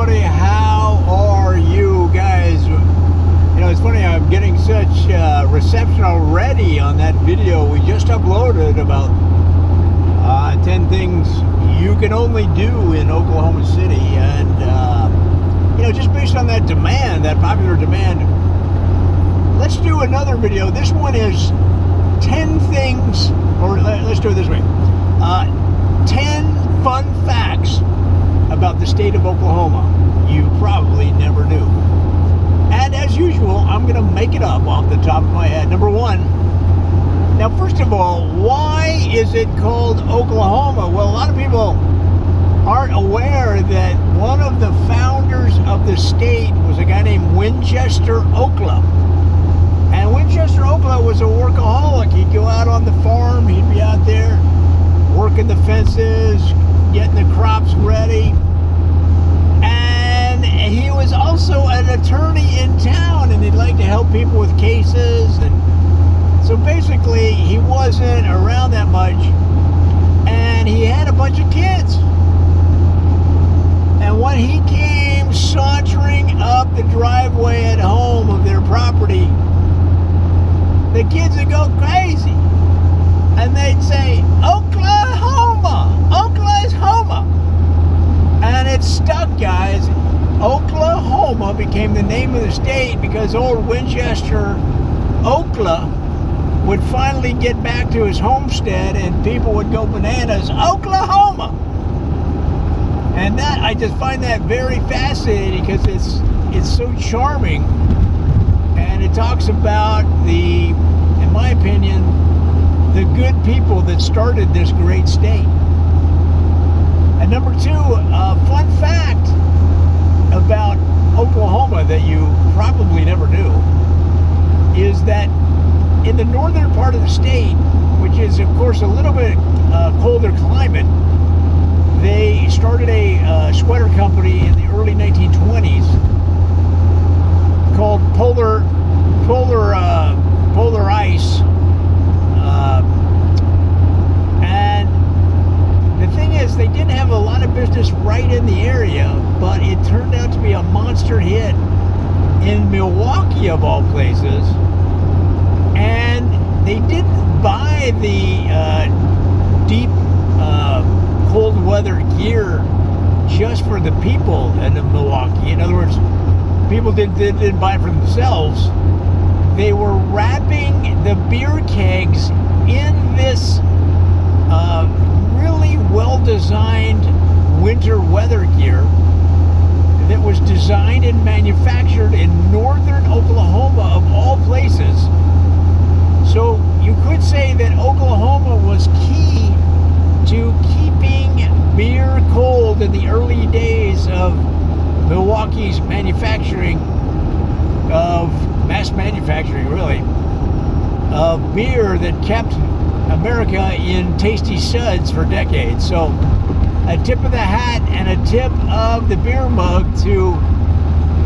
everybody. How are you guys? You know, it's funny, I'm getting such reception already on that video we just uploaded about 10 things you can only do in Oklahoma City. And, you know, just based on that demand, that popular demand, let's do another video. This one is 10 things, or let's do it this way. 10 fun facts about the state of Oklahoma you probably never knew. And as usual, I'm going to make it up off the top of my head. Number one, now first of all, why is it called Oklahoma? Well, a lot of people aren't aware that one of the founders of the state was a guy named Winchester Oakla. And Winchester Oakla was a workaholic. He'd go out on the farm, he'd be out there working the fences, getting the crops ready. And he was also an attorney in town, and he'd like to help people with cases. And so basically, he wasn't around that much, and he had a bunch of kids. And when he came sauntering up the driveway at home of their property, the kids would go crazy. And they'd say, Oklahoma! Oklahoma! And it stuck, guys. Oklahoma became the name of the state because old Winchester Oakla would finally get back to his homestead and people would go bananas. Oklahoma! And that, I just find that very fascinating because it's so charming. And it talks about the, in my opinion, the good people that started this great state. And number two, a fun fact about Oklahoma that you probably never knew is that in the northern part of the state, which is of course a little bit colder climate, they started a sweater company in the early 1920s called Polar Ice. And the thing is, they didn't have a lot of business right in the area, but it turned out to be a monster hit in Milwaukee, of all places. And they didn't buy the deep cold weather gear just for the people in Milwaukee. In other words, people didn't buy it for themselves. They were wrapping the beer kegs in this really well-designed winter weather gear that was designed and manufactured in northern Oklahoma, of all places. So you could say that Oklahoma was key to keeping beer cold in the early days of Milwaukee's manufacturing, of mass manufacturing, really, of beer that kept America in tasty suds for decades. So a tip of the hat and a tip of the beer mug to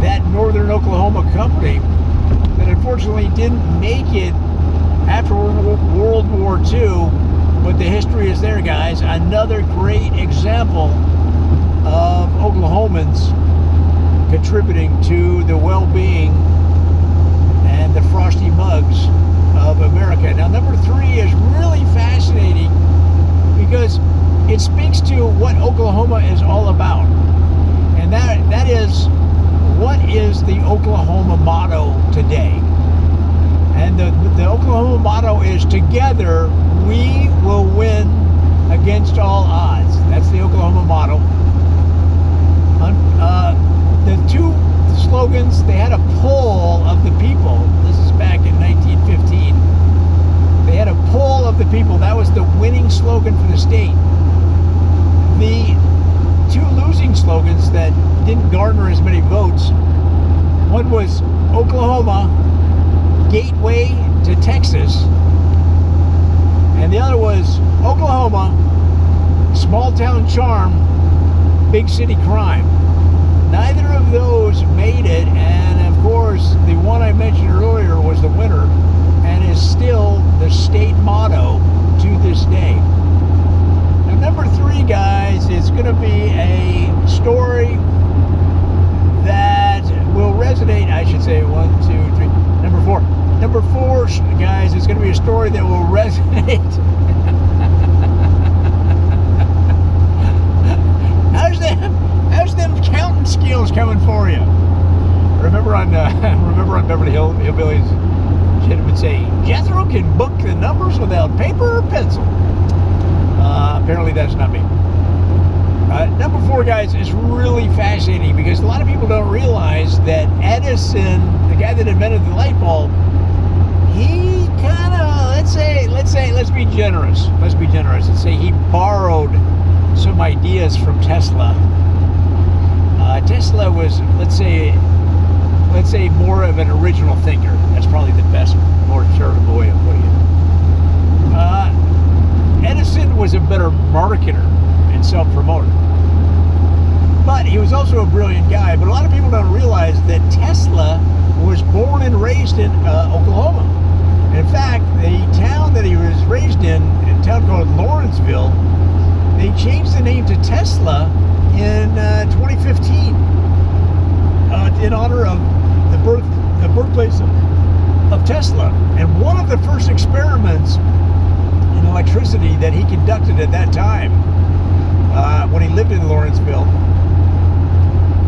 that northern Oklahoma company that unfortunately didn't make it after World War II, but the history is there, guys. Another great example of Oklahomans contributing to the well-being and the frosty mugs of America. Now, number three is really fascinating because it speaks to what Oklahoma is all about. And that is, what is the Oklahoma motto today? And the Oklahoma motto is, together we will win against all odds. That's the Oklahoma motto. The two slogans, they had a poll of the people. This is back in 1915. They had a poll of the people. That was the winning slogan for the state. The two losing slogans that didn't garner as many votes, one was Oklahoma, gateway to Texas, and the other was Oklahoma, small town charm, big city crime. Neither of those made it, and of course the one I mentioned earlier was the winner and is still the state motto to this day. Now, number three, guys, is going to be a story story that will resonate. How's them counting skills coming for you? Remember on Beverly Hillbillies, Jed would say, Jethro can book the numbers without paper or pencil. Apparently that's not me. Number 4, guys, is really fascinating because a lot of people don't realize that Edison, the guy that invented the light bulb, he kind of, let's be generous. Let's say he borrowed some ideas from Tesla. Tesla was, let's say more of an original thinker. That's probably the best, more charitable way of putting it. Edison was a better marketer and self-promoter. But he was also a brilliant guy. But a lot of people don't realize that Tesla was born and raised in Oklahoma. In fact, the town that he was raised in, a town called Lawrenceville, they changed the name to Tesla in 2015 in honor of the birthplace of Tesla. And one of the first experiments in electricity that he conducted at that time, when he lived in Lawrenceville,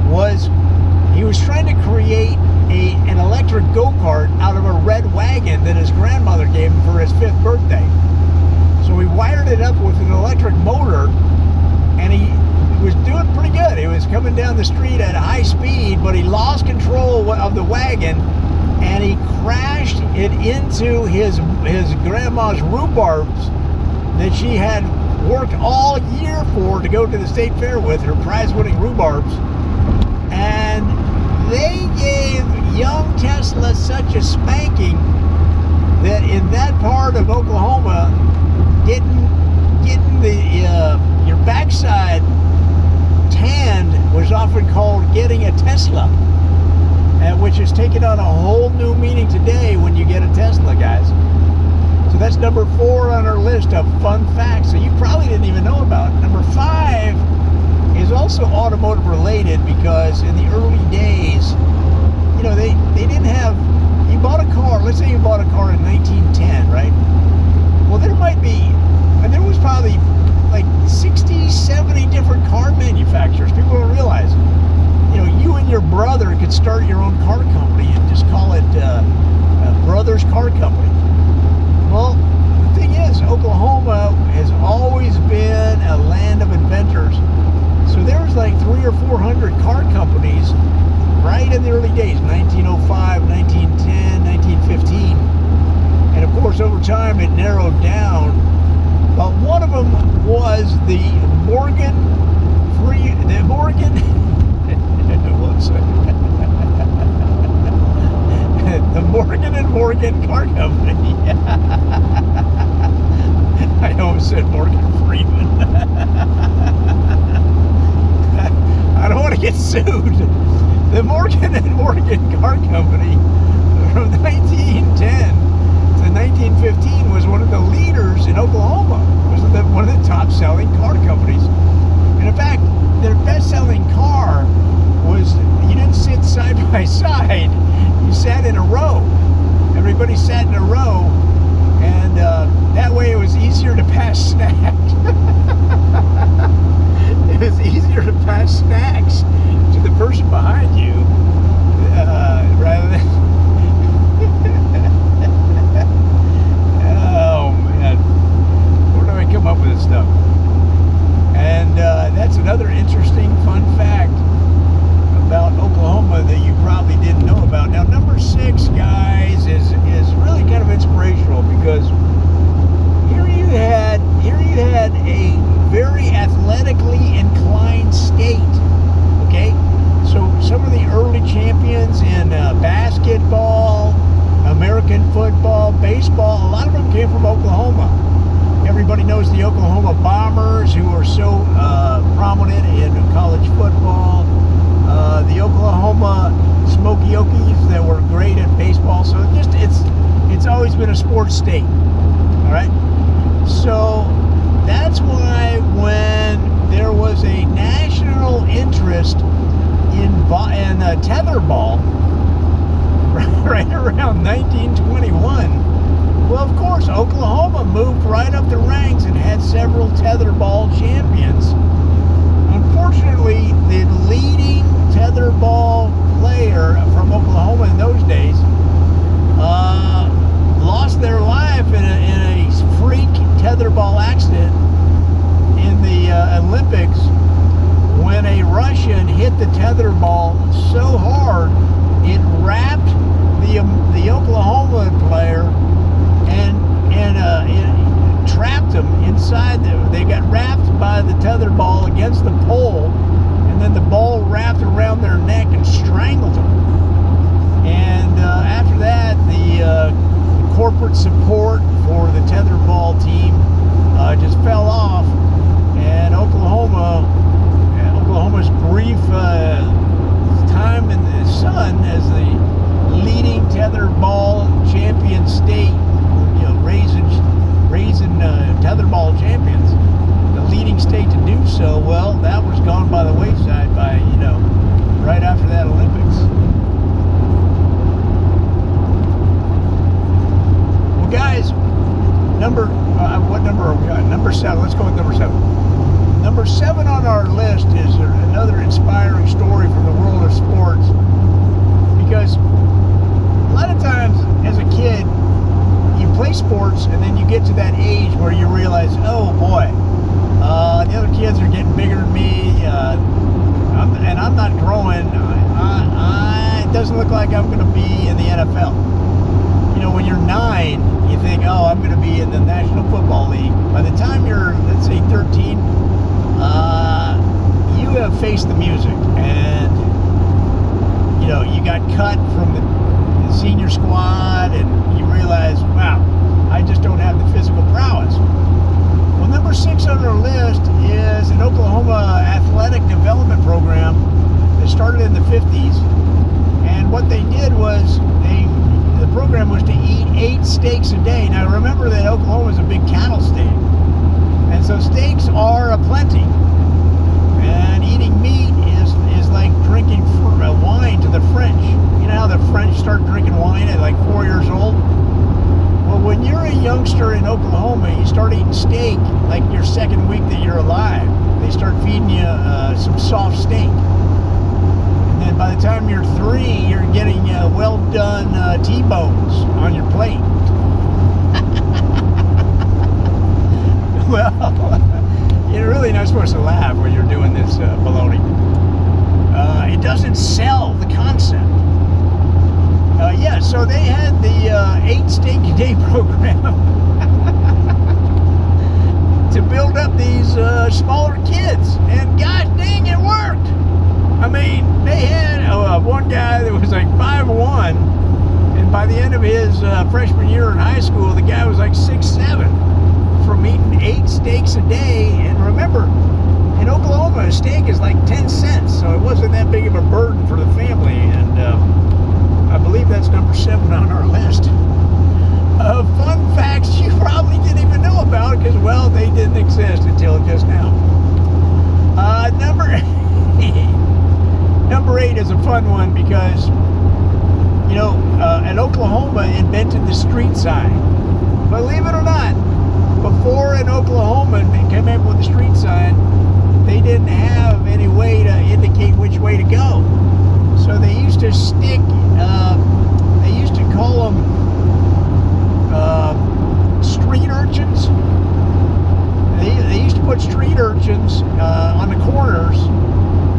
was he was trying to create an electric go-kart out of a red wagon that his grandmother gave him for his 5th birthday. So he wired it up with an electric motor, and he was doing pretty good. He was coming down the street at high speed, but he lost control of the wagon, and he crashed it into his grandma's rhubarbs that she had worked all year for to go to the state fair with, her prize-winning rhubarbs. And they gave young Tesla such a spanking that in that part of Oklahoma, getting your backside tanned was often called getting a Tesla, which has taken on a whole new meaning today when you get a Tesla, guys. So that's number 4 on our list of fun facts that you probably didn't even know about. Number 5 is also automotive related because in the early days, they didn't have, you bought a car, let's say you bought a car in 1910, right? Well, there was probably like 60, 70 different car manufacturers. People don't realize, you and your brother could start your own car company and just call it Brothers Car Company. Well, the thing is, Oklahoma has always been a land of inventors. So there was like 300 or 400 car companies right in the early days, 1905, 1910, 1915. And of course, over time, it narrowed down. But one of them was the Morgan, the Morgan and Morgan Car Company. I almost said Morgan Freeman. I don't want to get sued. The Morgan and Morgan Car Company from 1910 to 1915 was one of the leaders in Oklahoma. It was one of the top selling car companies. And in fact, their best-selling car was, you didn't sit side by side, you sat in a row. Everybody sat in a row, and that way it was easier to pass snacks. It was easier to pass snacks to the person behind you rather than oh man, where do I come up with this stuff? And that's another interesting fun fact about Oklahoma that you probably didn't know about. Now, number 6, guys, is really kind of inspirational because here you had a very athletically inclined state. Okay, so some of the early champions in basketball, American football, baseball, a lot of them came from Oklahoma. Everybody knows the Oklahoma Bombers, who are so prominent in college football. The Oklahoma Smoky Okies that were great at baseball. So it's always been a sports state. All right. So that's why when there was a national interest in tetherball right around 1921, well, of course, Oklahoma moved right up the ranks and had several tetherball champions. Unfortunately, the leading tetherball player from Oklahoma in those days lost their life in a freak tetherball accident in the Olympics when a Russian hit the tetherball so hard it wrapped the Oklahoma player and it trapped him inside. They got wrapped by the tetherball against the pole, and then the ball wrapped around their neck and strangled them. And after that, the corporate support for the tetherball team just fell off, and Oklahoma's brief time in the sun as the leading tetherball champion state, raising tetherball champions, the leading state to do so, well, that was gone by the wayside by, right after that Olympics. Well, guys, what number are we on? Number 7. Let's go with number 7. Number 7 on our list is another inspiring story from the world of sports, because a lot of times as a kid you play sports and then you get to that age where you realize, oh boy, the other kids are getting bigger than me, and I'm not growing. It doesn't look like I'm going to be in the NFL. When you're 9, you think, oh, I'm going to be in the National Football League. By the time you're, let's say, 13, you have faced the music, and you got cut from the senior squad, and you realize, wow, I just don't have the physical prowess. Well, number 6 on our list is an Oklahoma athletic development program that started in the 50s, and what they did was the program was to eat 8 steaks a day. Now remember that Oklahoma is a big cattle state, and so steaks are aplenty, and eating meat is like drinking wine to the French. You know how the French start drinking wine at like 4 years old? Well, when you're a youngster in Oklahoma, you start eating steak like your second week that you're alive. They start feeding you some soft steak. And then by the time you're 3, you're getting well done T-bones on your plate. Well, you're really not supposed to laugh when you're doing this baloney. It doesn't sell the concept. So they had the 8 steak a day program to build up these smaller kids, and gosh dang, it worked. I mean, they had one guy that was like 5'1", and by the end of his freshman year in high school, the guy was like 6'7", from eating 8 steaks a day. And remember, in Oklahoma, a steak is like 10 cents, so it wasn't that big of a burden for the family. And I believe that's number 7 on our list. Fun facts you probably didn't even know about, because, well, they didn't exist until just now. Number 8 is a fun one because, and Oklahoma invented the street sign. Believe it or not, before an Oklahoman came up with the street sign, they didn't have any way to indicate which way to go. So they used to stick, they used to call them street urchins. They used to put street urchins on the corners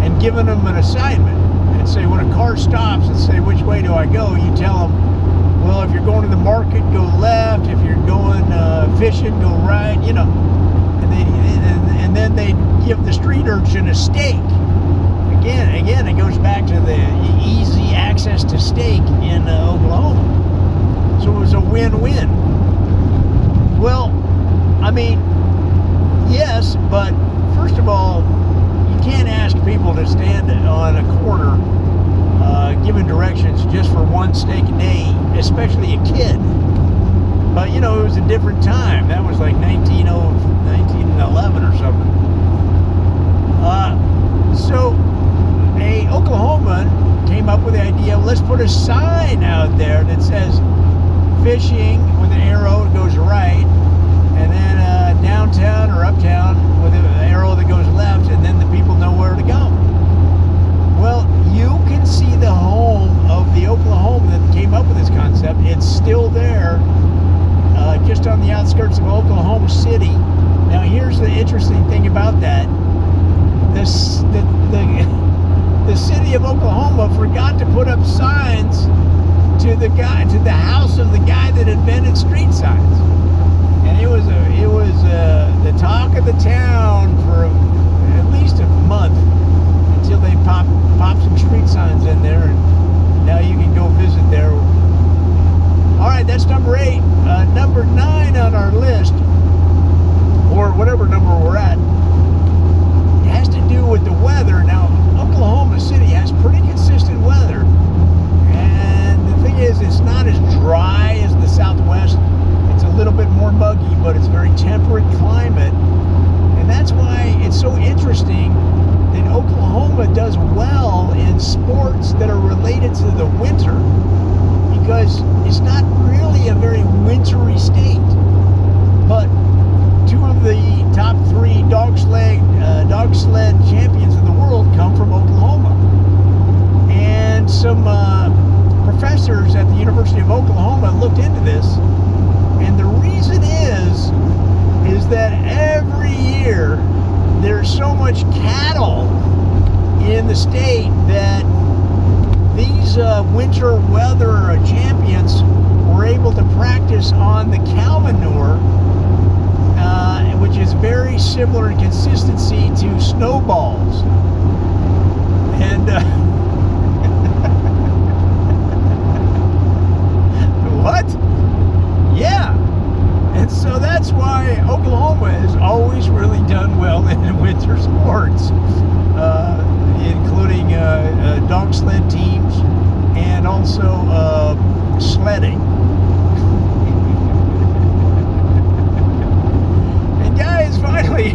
and giving them an assignment. And say, when a car stops and say, which way do I go? You tell them, well, if you're going to the market, go left. If you're going fishing, go right, And then they give the street urchin a steak. Again, it goes back to the easy access to steak in Oklahoma. So it was a win-win. Well, I mean, yes, but first of all, you can't ask people to stand on a corner giving directions just for 1 steak a day, especially a kid. But, it was a different time. That was like 1911 or something. So a Oklahoman came up with the idea, let's put a sign out there that says fishing with an arrow, it goes right, and then downtown or uptown with an arrow that goes left, and then the people know where to go. Well, you can see the home of the Oklahoma that came up with this concept. It's still there, just on the outskirts of Oklahoma City. Now, here's the interesting thing about that. The city of Oklahoma forgot to put up signs to the house of the guy that invented street signs, and it was the talk of the town for at least a month until they popped some street signs in there, and now you can go visit there. All right, that's number 8. Number 9 on our list, or whatever number we're at, it has to do with the weather. Now, Oklahoma City has pretty consistent weather, and the thing is, it's not as dry as the Southwest. It's a little bit more muggy, but it's a very temperate climate, and that's why it's so interesting that Oklahoma does well in sports that are related to the winter, because it's not really a very wintry state. But 2 of the top 3 dog sled champions in the world come from Oklahoma, and some professors at the University of Oklahoma looked into this, and the reason is that every year there's so much cattle in the state that these winter weather champions were able to practice on the cow manure, which is very similar in consistency to snowballs. And what? Yeah. And so that's why Oklahoma has always really done well in winter sports, including dog sled teams and also sledding. And guys, finally,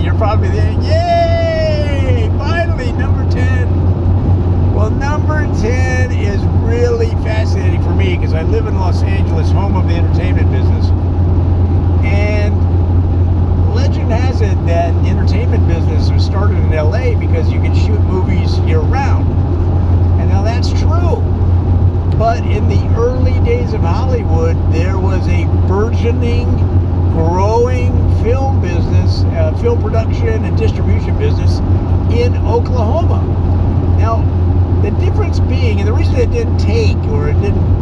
you're probably thinking, yay! Finally, number 10. Well, number 10 is really fascinating for me because I live in Los Angeles, home of the entertainment business. And legend has it that the entertainment business was started in LA because you can shoot movies year-round. And now that's true. But in the early days of Hollywood, there was a burgeoning, growing film business, film production and distribution business in Oklahoma. Now, the difference being, and the reason it didn't take, or it didn't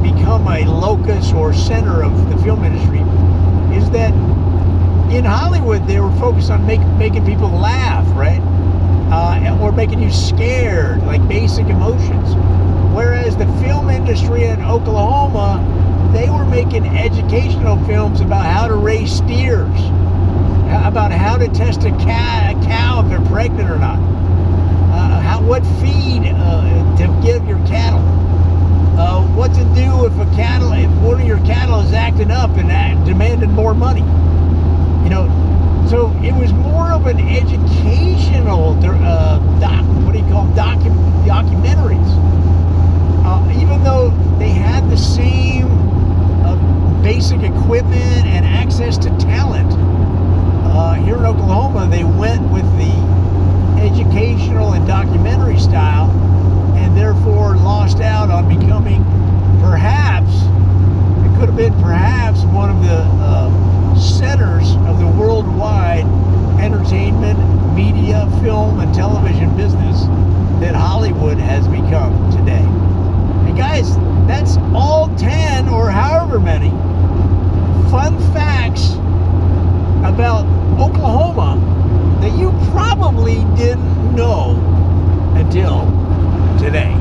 become a locus or center of the film industry, is that in Hollywood they were focused on making people laugh, right? Or making you scared, like basic emotions. Whereas the film industry in Oklahoma, they were making educational films about how to raise steers, about how to test a cow if they're pregnant or not, what feed to give your cattle, what to do if one of your cattle is acting up and demanding more money. You know, so it was more of an educational documentaries. Even though they had the same basic equipment and access to talent, here in Oklahoma they went with the educational and documentary style, and therefore lost out on becoming perhaps one of the centers of the worldwide entertainment, media, film, and television business that Hollywood has become today. And guys, that's all 10 or however many fun facts about Oklahoma that you probably didn't know until today.